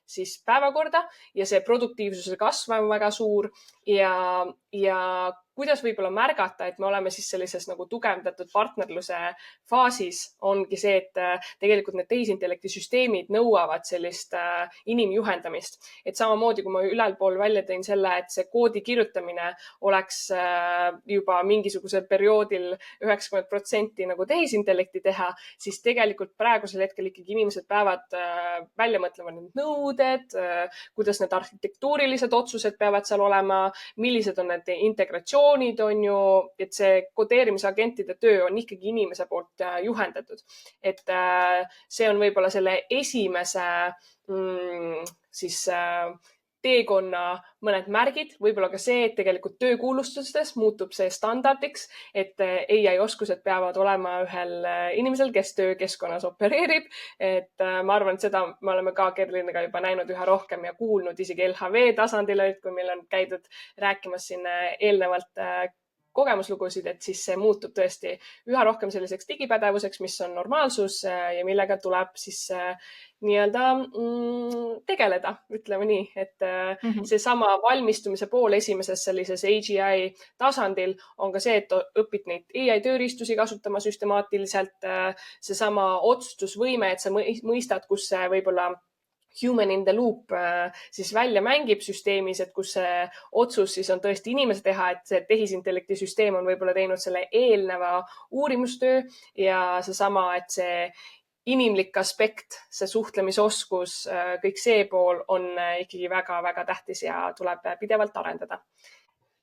siis päevakorda ja see produktiivsuse kasv on väga suur ja kuidas võib-olla märgata, et me oleme siis sellises nagu tugevdatud partnerluse faasis, ongi see, et tegelikult need tehisintellekti süsteemid nõuavad sellist inimjuhendamist. Et samamoodi, kui ma ülalpool välja tõin selle, et see koodi kirjutamine oleks juba mingisugusel perioodil 90% nagu tehisintellekti teha, siis tegelikult praegusel hetkel ikkagi inimesed peavad välja mõtlema need nõuded, kuidas need arhitektuurilised otsused peavad seal olema, millised on need integratsioonid, on ju, et see kodeerimisagentide töö on ikkagi inimese poolt juhendatud. Et see on võib-olla selle esimese siis teekonna mõned märgid, võib-olla ka see, et tegelikult töökuulustustes muutub see standardiks, et AI oskused peavad olema ühel inimesel, kes töökeskkonnas opereerib. Et ma arvan, et seda me oleme ka Kerliniga juba näinud üha rohkem ja kuulnud isegi LHV tasandil, kui meil on käidud rääkimas siin eelnevalt kogemuslugusid, et siis see muutub tõesti üha rohkem selliseks digipädevuseks, mis on normaalsus ja millega tuleb siis nii-öelda tegeleda, ütleme nii, et seesama valmistumise pool esimeses sellises AGI tasandil on ka see, et õpid neid AI tööriistusi kasutama süstemaatiliselt, seesama otsustusvõime, et sa mõistad, kus see võib-olla human in the loop siis välja mängib süsteemis, et kus see otsus siis on tõesti inimese teha, et see tehisintellekti süsteem on võib-olla teinud selle eelneva uurimustöö ja seesama, et see inimlik aspekt, see suhtlemisoskus, kõik see pool on ikkagi väga-väga tähtis ja tuleb pidevalt arendada.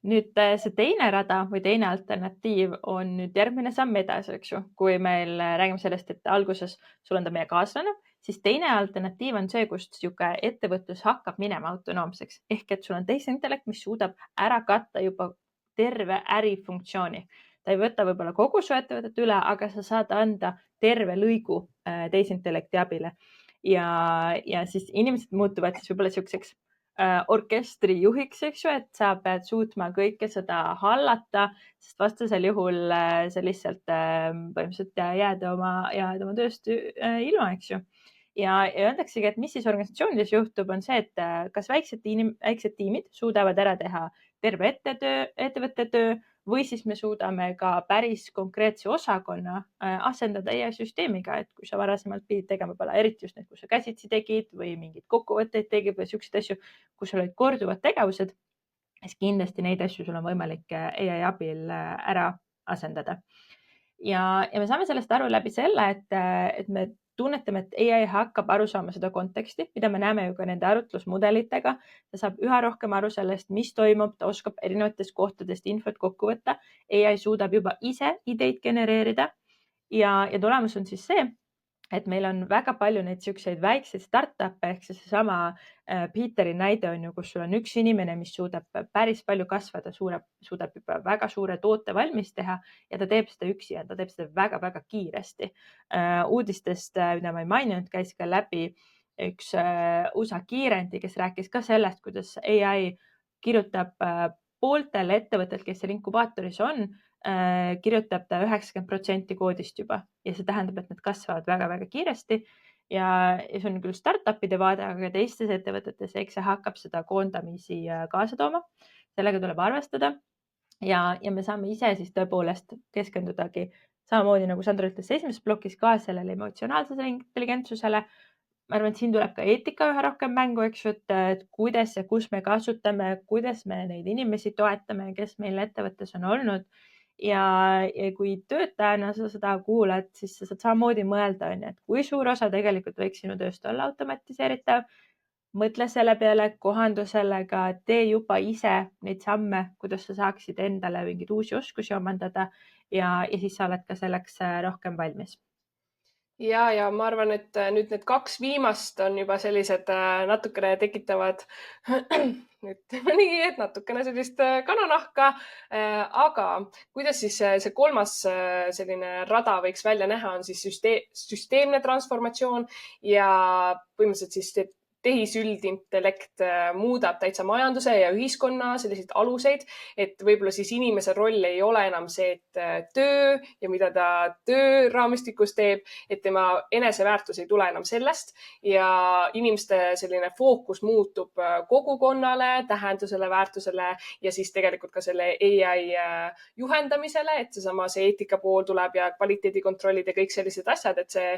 Nüüd see teine rada või teine alternatiiv on nüüd järgmine samm edasi, eks ju. Kui meil räägime sellest, et alguses sul on ta meie kaaslane, siis teine alternatiiv on see, kust ettevõtlus hakkab minema autonoomseks. Ehk et sul on tehisintellekt, mis suudab ära katta juba terve ärifunktsiooni. Ta ei võta võib-olla kogu su ettevõtet üle, aga sa saad anda terve lõigu tehisintellekti abile. Ja siis inimesed muutuvad siis võib-olla selliseks orkestri juhiks, eks ju, et sa pead suutma kõike seda hallata, sest vastasel juhul sa lihtsalt põhimõtteliselt jääd oma tööst ilma, eks ju. Ja öeldaksegi, et mis siis organisatsioonides juhtub, on see, et kas väiksed tiimid suudavad ära teha terve ettevõtte töö või siis me suudame ka päris konkreetse osakonna asendada AI süsteemiga, et kui sa varasemalt pidid tegema võib-olla eriti just need, kus sa käsitsi tegid või mingid kokkuvõtteid tegid või selliseid asju, kus sul olid korduvad tegevused, siis kindlasti neid asju sul on võimalik AI abil ära asendada. Ja me saame sellest aru läbi selle, et me tunnetame, et AI hakkab aru saama seda konteksti, mida me näeme ju ka nende arutlusmudelitega. Ta saab üha rohkem aru sellest, mis toimub, ta oskab erinevatest kohtadest infot kokku võtta. AI suudab juba ise ideid genereerida ja tulemus on siis see, et meil on väga palju neid selliseid väikseid startup'e ehk seesama Peteri näide on ju, kus sul on üks inimene, mis suudab päris palju kasvada, suudab juba väga suure toote valmis teha ja ta teeb seda üksi ja ta teeb seda väga-väga kiiresti. Uudistest, mida ma ei maininud, käis ka läbi üks USA kiirendi, kes rääkis ka sellest, kuidas AI kirjutab pooltel ettevõttel, kes seal inkubaatoris on, kirjutab ta 90% koodist juba ja see tähendab, et need kasvavad väga-väga kiiresti ja see on küll startupide vaade, aga teistes ettevõtetes, eks see hakkab seda koondamisi kaasa tooma. Sellega tuleb arvestada ja me saame ise siis tõepoolest keskendudagi samamoodi nagu Sandra ütles esimeses plokis ka sellele emotsionaalsele intelligentsusele. Ma arvan, et siin tuleb ka eetika üha rohkem mängu, eks ju, et kuidas ja kus me kasutame, kuidas me neid inimesi toetame, kes meil ettevõttes on olnud. Ja kui töötajana sa seda kuulad, siis sa saad samamoodi mõelda, et kui suur osa tegelikult võiks sinu tööst olla automatiseeritav, mõtle selle peale, kohandu sellega, tee juba ise neid samme, kuidas sa saaksid endale mingeid uusi oskusi omandada ja siis sa oled ka selleks rohkem valmis. Ja ma arvan, et nüüd need kaks viimast on juba sellised natukene tekitavad ütleme nii, et natukene sellist kananahka, aga kuidas siis see kolmas selline rada võiks välja näha, on siis süsteemne transformatsioon ja põhimõtteliselt siis tehisüldintellekt muudab täitsa majanduse ja ühiskonna selliseid aluseid, et võib-olla siis inimese roll ei ole enam see, et töö ja mida ta tööraamistikus teeb, et tema eneseväärtus ei tule enam sellest ja inimeste selline fookus muutub kogukonnale, tähendusele, väärtusele ja siis tegelikult ka selle AI juhendamisele, et see eetika pool tuleb ja kvaliteedikontrollid ja kõik sellised asjad, et see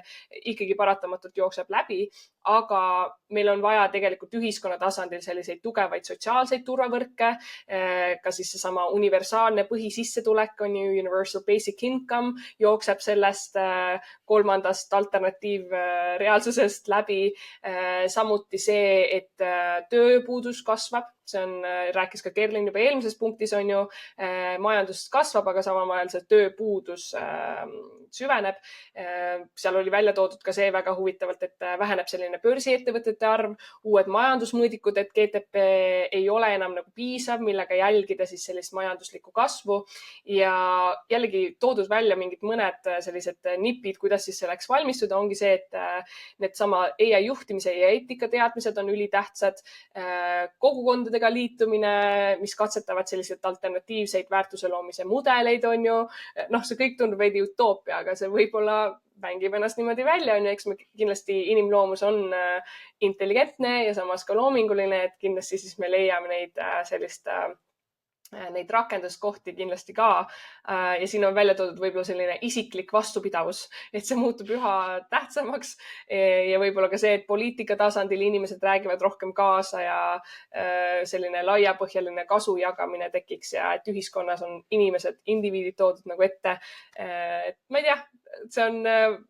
ikkagi paratamatult jookseb läbi, aga meil on vaja tegelikult ühiskonna tasandil selliseid tugevaid sotsiaalseid turvavõrke, ka siis seesama universaalne põhisissetulek on ju universal basic income, jookseb sellest kolmandast alternatiivreaalsusest läbi. Samuti see, et tööpuudus kasvab, see on, rääkis ka Kerlin juba eelmises punktis on ju, majandus kasvab, aga samal ajal see tööpuudus süveneb. Seal oli välja toodud ka see väga huvitavalt, et väheneb selline börsiettevõtete arv, uued majandusmõõdikud, et GDP ei ole enam nagu piisav, millega jälgida siis sellist majanduslikku kasvu ja jällegi toodud välja mingid mõned sellised nipid, kuidas siis selleks valmistuda, ongi see, et needsama AI juhtimise ja eetika teadmised on ülitähtsad, kogukondadega liitumine, mis katsetavad selliseid alternatiivseid väärtuse loomise mudeleid on ju, see kõik tundub veidi utoopia, aga see võib-olla mängib ennast niimoodi välja, on ju, eks me kindlasti inimloomus on intelligentne ja samas ka loominguline, et kindlasti siis me leiame neid rakenduskohti kindlasti ka. Ja siin on välja toodud võib-olla selline isiklik vastupidavus, et see muutub üha tähtsamaks ja võib-olla ka see, et poliitika tasandil inimesed räägivad rohkem kaasa ja selline laiapõhjaline kasu jagamine tekiks ja et ühiskonnas on inimesed, indiviidid toodud nagu ette. Et ma ei tea, see on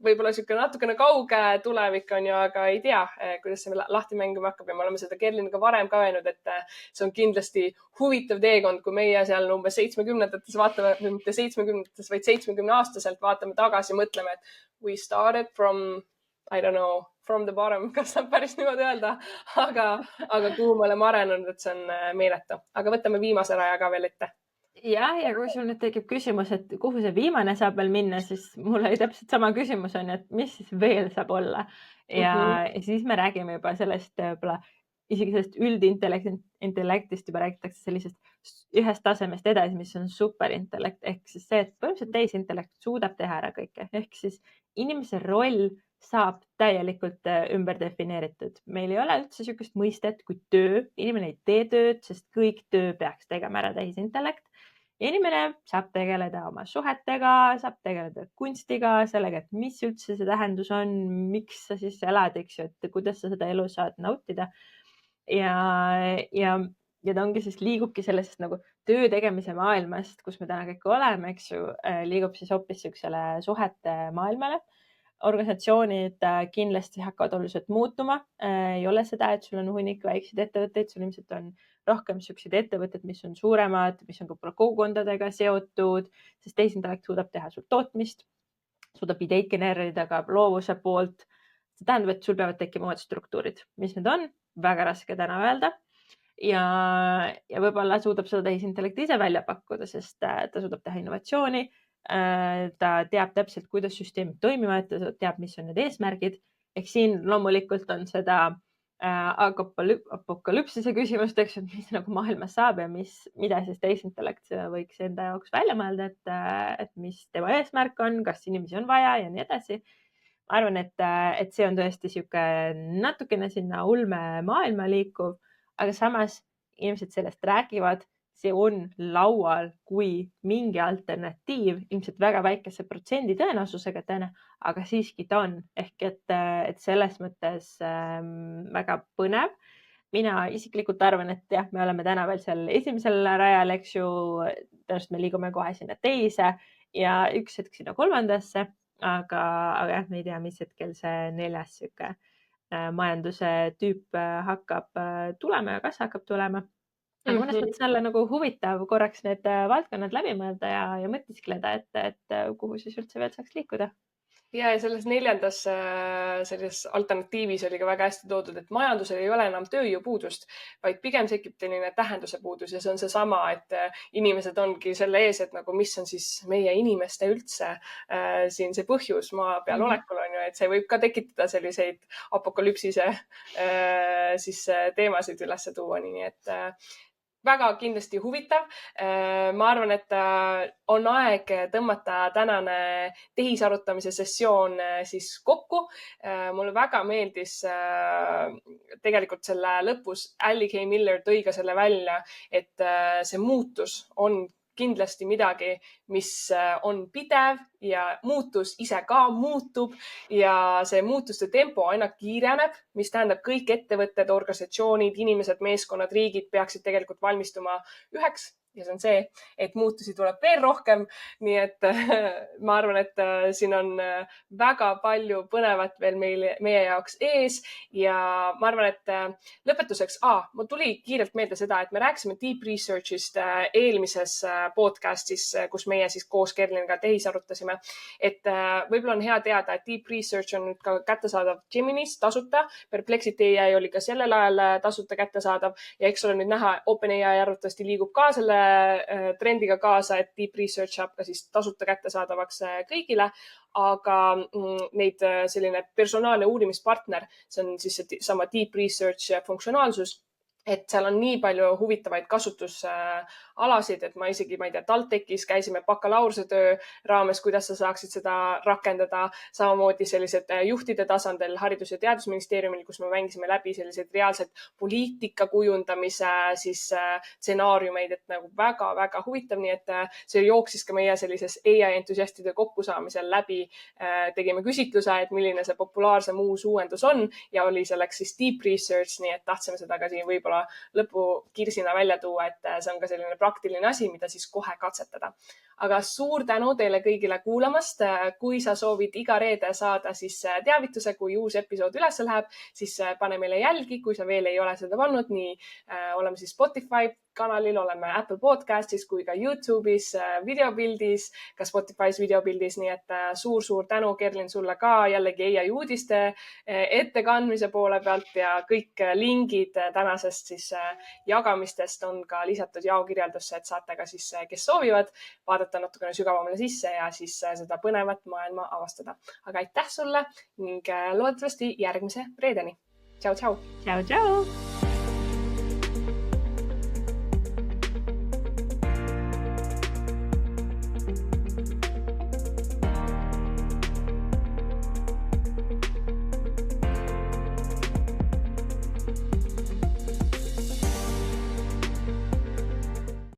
võib-olla niisugune natukene kauge tulevik on ju, aga ei tea, kuidas see lahti mängima hakkab ja me oleme seda Kerliniga varem ka öelnud, et see on kindlasti huvitav teekond, kui meie seal umbes 70-ndates vaatame, mitte 70-ndates, vaid 70-aastaselt vaatame tagasi, mõtleme, et we started from, I don't know, from the bottom, kas saab päris niimoodi öelda, aga kuhu me oleme arenenud, et see on meeletu. Aga võtame viimase raja ka veel ette. Ja kui sul nüüd tekib küsimus, et kuhu see viimane saab veel minna, siis mul oli täpselt sama küsimus on, et mis siis veel saab olla. Ja siis me räägime juba sellest võib-olla isegi sellest üldintellektist juba räägitakse sellisest ühest tasemest edasi, mis on superintellekt, ehk siis see, et põhimõtteliselt tehisintellekt suudab teha ära kõike, ehk siis inimese roll saab täielikult ümber defineeritud. Meil ei ole üldse niisugust mõistet kui töö, inimene ei tee tööd, sest kõik töö peaks tegema ära tehisintellekt. Inimene saab tegeleda oma suhetega, saab tegeleda kunstiga, sellega, et mis üldse see tähendus on, miks sa siis elad, eks ju, et kuidas sa seda elu saad nautida. Ja ta ongi siis liigubki sellest nagu töö tegemise maailmast, kus me täna kõik oleme, eks ju, liigub siis hoopis niisugusele suhete maailmale. Organisatsioonid kindlasti hakkavad oluliselt muutuma. Ei ole seda, et sul on hunnik väikseid ettevõtteid, sul ilmselt on rohkem niisuguseid ettevõtted, mis on suuremad, mis on ka kogukondadega seotud, sest tehisintellekt suudab teha sul tootmist, suudab ideid genereerida ka loovuse poolt. See tähendab, et sul peavad tekkima uued struktuurid, mis need on, väga raske täna öelda. Ja võib-olla suudab seda tehisintellekt ise välja pakkuda, sest ta suudab teha innovatsiooni, ta teab täpselt, kuidas süsteemid toimivad, ta teab, mis on need eesmärgid. Ehk siin loomulikult on seda apokalüpsise küsimust, eks, et mis nagu maailmas saab ja mida siis tehisintellekt võiks enda jaoks välja mõelda, et mis tema eesmärk on, kas inimesi on vaja ja nii edasi. Ma arvan, et see on tõesti sihuke natukene sinna ulme maailma liikuv, aga samas inimesed sellest räägivad, see on laual kui mingi alternatiiv, ilmselt väga väikese protsendi tõenäosusega täna, aga siiski ta on. Ehk et selles mõttes väga põnev. Mina isiklikult arvan, et jah, me oleme täna veel seal esimesel rajal, eks ju, tõenäoliselt me liigume kohe sinna teise ja üks hetk sinna kolmandasse. Aga jah, me ei tea, mis hetkel see 4. majanduse tüüp hakkab tulema ja kas hakkab tulema. Aga mõnes mõttes olla nagu huvitav korraks need valdkonnad läbi mõelda ja mõtiskleda, et kuhu siis üldse veel saaks liikuda. Ja selles neljandas selles alternatiivis oli ka väga hästi toodud, et majandusel ei ole enam tööjõupuudust, vaid pigem tekib selline tähenduse puudus ja see on seesama, et inimesed ongi selle ees, et nagu, mis on siis meie inimeste üldse siin see põhjus maa peal olekul on ju, et see võib ka tekitada selliseid apokalüpsise siis teemasid üles tuua, nii et väga kindlasti huvitav. Ma arvan, et on aeg tõmmata tänane tehisarutamise sessioon siis kokku. Mulle väga meeldis tegelikult selle lõpus Allie K. Miller tõi ka selle välja, et see muutus on kindlasti midagi, mis on pidev ja muutus ise ka muutub ja see muutuste tempo aina kiireneb, mis tähendab kõik ettevõtted, organisatsioonid, inimesed, meeskonnad, riigid peaksid tegelikult valmistuma üheks ja see on see, et muutusi tuleb veel rohkem. Nii et ma arvan, et siin on väga palju põnevat veel meie jaoks ees ja ma arvan, et lõpetuseks, mul tuli kiirelt meelde seda, et me rääkisime Deep Researchist eelmises podcastis, kus meie siis koos Kerliniga tehisarutasime, et võib-olla on hea teada, et Deep Research on nüüd ka kättesaadav Geminis tasuta, Perplexity AI oli ka sellel ajal tasuta kättesaadav ja eks ole nüüd näha, OpenAI arvatavasti liigub ka selle trendiga kaasa, et Deep Research saab ka siis tasuta kättesaadavaks kõigile, aga neid selline personaalne uurimispartner, see on siis sama Deep Research funktsionaalsus, et seal on nii palju huvitavaid kasutusalasid, et ma isegi, ma ei tea, TalTechis käisime bakalaureusetöö raames, kuidas sa saaksid seda rakendada, samamoodi sellised juhtide tasandil Haridus- ja Teadusministeeriumil, kus me mängisime läbi sellised reaalsed poliitika kujundamise siis stsenaariumeid, et nagu väga-väga huvitav, nii et see jooksis ka meie sellises AI entusiastide kokkusaamisel läbi. Tegime küsitluse, et milline see populaarsem uus uuendus on ja oli selleks siis Deep Research, nii et tahtsime seda ka siin võib-olla lõpukirsina välja tuua, et see on ka selline praktiline asi, mida siis kohe katsetada. Aga suur tänu teile kõigile kuulamast. Kui sa soovid iga reede saada siis teavituse, kui uus episood üles läheb, siis pane meile jälgi, kui sa veel ei ole seda pannud. Nii oleme siis Spotify kanalil, oleme Apple Podcastis kui ka YouTube'is videopildis, ka Spotify's videopildis. Nii et suur-suur tänu, Kerlin, sulle ka jällegi AI uudiste ettekandmise poole pealt ja kõik lingid tänasest siis jagamistest on ka lisatud jaokirjeldusse, et saate ka siis, kes soovivad, vaadata natukene sügavamale sisse ja siis seda põnevat maailma avastada. Aga aitäh sulle ning loodetavasti järgmise reedeni. Tšau, tšau! Tšau, tšau!